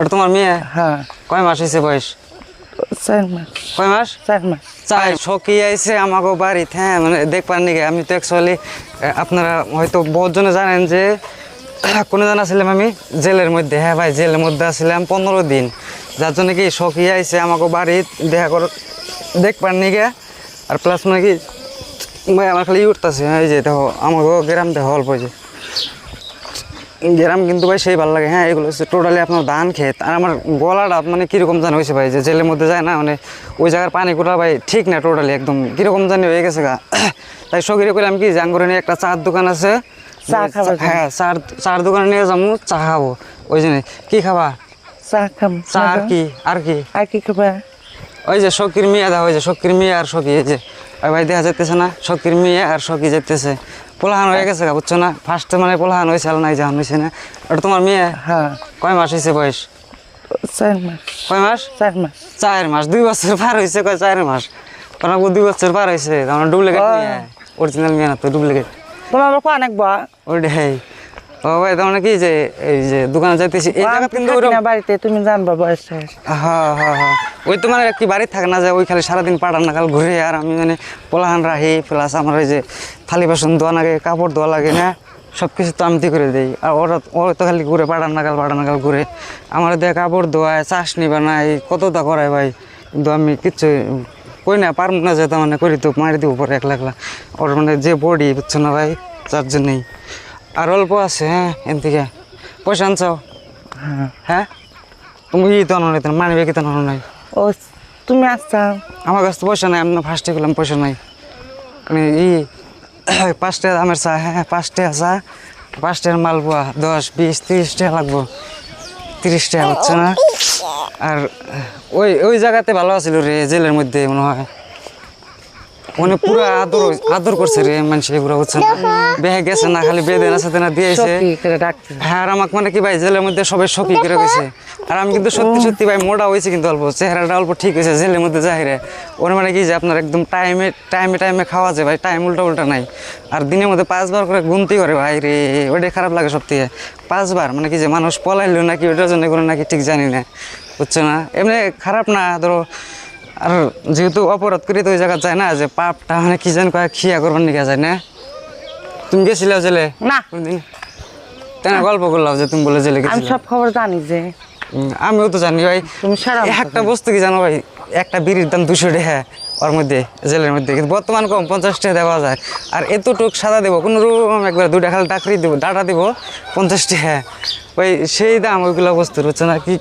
ওটা তোমার মেয়ে? হ্যাঁ। কয় মাস হয়েছে বয়স? 4 মাস। কয় মাস? 4 মাস। চাই সখী আইছে আমাকে বাড়িতে, হ্যাঁ মানে দেখবার নিকে। আমি তো অ্যাকচুয়ালি আপনারা হয়তো বহুত জনে জানেন যে কোনো জন আসলাম আমি জেলের মধ্যে। হ্যাঁ ভাই, জেলের মধ্যে আসলাম 15 দিন, যার জন্য কি সখী আইছে আমাকে বাড়ি দেখা কর দেখবার নিকে। আর প্লাস মানে কি ভাই আমার খালি উঠতেছে, এই যে দেখো আমাকে গ্রাম দেখো অল্প, যে গ্রাম কিন্তু ভাই সেই ভালো লাগে। হ্যাঁ, এগুলো হচ্ছে টোটালি আপনার ধান ক্ষেত। আর আমার গলাটা মানে কীরকম জানি হয়েছে ভাই, যে জেলের মধ্যে যায় না, মানে ওই জায়গার পানি কোটা ভাই ঠিক না, টোটালি একদম কীরকম জানি হয়ে গেছে গা। তাই সগিরে করলাম কি, জাঙ্গরে নিয়ে একটা চার দোকান আছে, চা খাবো। হ্যাঁ চার দোকানে নিয়ে যাবো, চা খাবো। ওই জন্য কি খাবা? চা খাবো। চা আর কি? আর কি? আর কি খাবা? ওই যে সকির মেয়ে দা, ওই যে সকির মেয়ে আর সখী, এই যে ওই ভাই দেখা যাইতেছে না, সকির মেয়ে আর সখী যাইতেছে। পোলাহান হয়ে গেছে গা, বুঝছো না? ফার্স্টে মানে পোলাহান হয়েছে, নাই জাহান হয়েছে না। ওটা তোমার মেয়ে? হ্যাঁ। কয় মাস হয়েছে বয়স? 4 মাস। কয় মাস? 4 মাস। 4 মাস। 2 বছর পার হয়েছে, কয় 4 মাস? কারণ 2 বছর পার হয়েছে, আমার ডুপ্লিকেট মেয়ে, অরিজিনাল মেয়ে না তো, ডুপ্লিকেট। তোমার আবার কোন একবা? ওইটাই। ও ভাই, তার মানে কি যে এই যে দোকানে যাইতেছি, এই জায়গা কিন্তু ওইরকম। না বাড়িতে তুমি জানবা বয়স শেষ। হ্যাঁ হ্যাঁ হ্যাঁ, ওই তো মানে কি বাড়ি থাকে না, যে ওই খালি সারাদিন পাড়ার নাকাল ঘুরে। আর আমি মানে পোলাহান রাহি, প্লাস আমার ওই যে থালি বাসন ধোয়া লাগে, কাপড় ধোয়া লাগে না, সব কিছু তো আমি করে দিই। আর ওরা তো খালি ঘুরে পাড়ার নাকাল ঘুরে, আমার দিয়ে কাপড় ধোয়ায়, চাষনি বানায়, কতটা করায় ভাই। কিন্তু আমি কিচ্ছু কই না, পারব না, যেতে মানে করি তো মারি দিব পরে একলা একলা। ওর মানে যে বডি, বুঝছো না ভাই, যার জন্যই। আর অল্প আছে, হ্যাঁ এন থেকে পয়সা আনছো? হ্যাঁ। হ্যাঁ, তুমি ই তো আনো নাই, মানবে কি তো আনো নাই? ও তুমি আসছা? আমার কাছে তো পয়সা নাই, আমি ফার্স্টে গেলাম পয়সা নাই। মানে ই 5 টাকা দামের চা, হ্যাঁ 5 টাকা চা, 5 টাকার মালপোয়া 10, 20, 30 টাকা লাগবো। 30 টাকা হচ্ছে না। আর ওই ওই জায়গাতে ভালো আছিল রে, জেলের মধ্যে মনে হয় মানে পুরো আদর করছে রে মানুষ, পুরো হচ্ছে না, বেহে গেছে না, খালি বেদনা সাথে না দিয়েছে। হ্যাঁ, আর আমাকে মানে কি ভাই জেলের মধ্যে সবাই সখী করে গেছে। আর আমি কিন্তু সত্যি সত্যি ভাই মোটা হয়েছে, কিন্তু অল্প চেহারাটা অল্প ঠিক হয়েছে জেলের মধ্যে যাহিরে। ওর মানে কি যে আপনার একদম টাইমে খাওয়া যায় ভাই, টাইম উল্টা নাই। আর দিনের মধ্যে 5 বার করে গুনতি করে ভাই রে, ওইটাই খারাপ লাগে সব থেকে। 5 বার মানে কি যে মানুষ পলাইলো নাকি ওইটার জন্য করে নাকি ঠিক জানি না, বুঝছো না? এমনি খারাপ না ধরো। আর যেহেতু অপরাধ করি তো ওই জায়গা যায় না, যে পাপটা মানে কি জানি কয়েক খিয়া করবার নিকে যায় না। তুমি গেছিলে জেলে? না। কোনদিন তাই না, গল্প করলাম যে তুমি বলে জেলে আমি গেছিলে। সব খবর জানি যে। আমিও তো জানি ভাই। তুমি সারা একটা বস্তু কি জানো ভাই, একটা বিড়ির দাম 200 টাকা ওর মধ্যে, জেলের মধ্যে। কিন্তু বর্তমান কম 50 টাকা দেওয়া যায়। আর এতটুক সাদা দেবো কোনো রকম একবার 2টা খালি ডাকরি দেবো, ডাটা দেবো 50 টাকা, ওই সেই দাম ওইগুলো বস্তুর, হচ্ছে না কি।